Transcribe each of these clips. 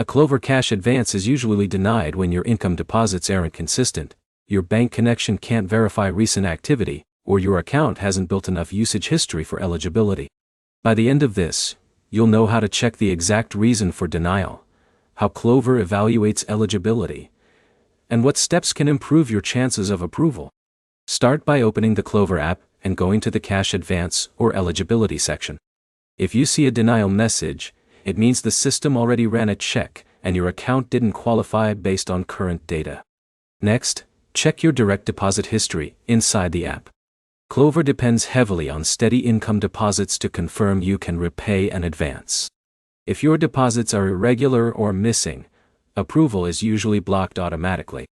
Klover cash advance is usually denied when your income deposits aren't consistent, your bank connection can't verify recent activity, or your account hasn't built enough usage history for eligibility. By the end of this, you'll know how to check the exact reason for denial, how Klover evaluates eligibility, and what steps can improve your chances of approval. Start by opening the Klover app and going to the Cash Advance or Eligibility section. If you see a denial message, it means the system already ran a check and your account didn't qualify based on current data. Next, check your direct deposit history inside the app. Klover depends heavily on steady income deposits to confirm you can repay an advance. If your deposits are irregular or missing, approval is usually blocked automatically.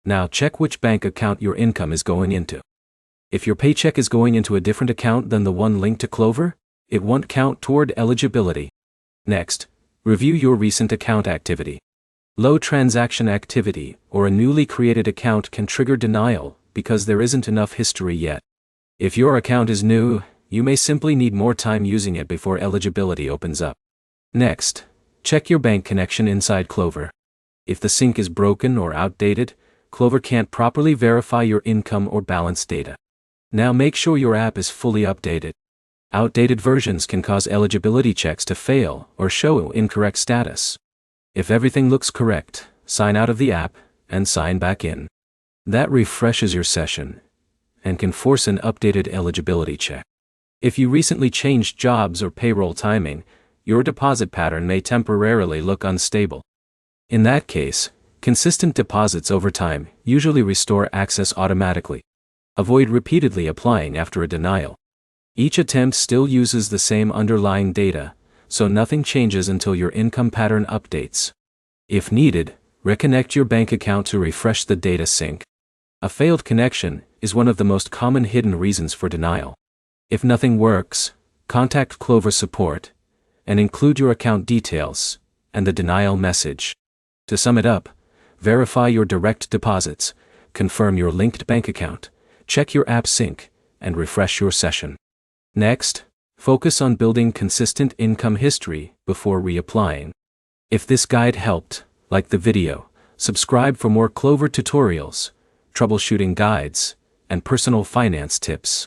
Now check which bank account your income is going into. If your paycheck is going into a different account than the one linked to Klover, it won't count toward eligibility. Next, review your recent account activity. Low transaction activity or a newly created account can trigger denial because there isn't enough history yet. If your account is new, you may simply need more time using it before eligibility opens up. Next, check your bank connection inside Klover. If the sync is broken or outdated, Klover can't properly verify your income or balance data. Now make sure your app is fully updated. Outdated versions can cause eligibility checks to fail or show incorrect status. If everything looks correct, sign out of the app and sign back in. That refreshes your session and can force an updated eligibility check. If you recently changed jobs or payroll timing, your deposit pattern may temporarily look unstable. In that case, consistent deposits over time usually restore access automatically. Avoid repeatedly applying after a denial. Each attempt still uses the same underlying data, so nothing changes until your income pattern updates. If needed, reconnect your bank account to refresh the data sync. A failed connection is one of the most common hidden reasons for denial. If nothing works, contact Klover support and include your account details and the denial message. To sum it up, verify your direct deposits, confirm your linked bank account, check your app sync, and refresh your session. Next, focus on building consistent income history before reapplying. If this guide helped, like the video, subscribe for more Klover tutorials, troubleshooting guides, and personal finance tips.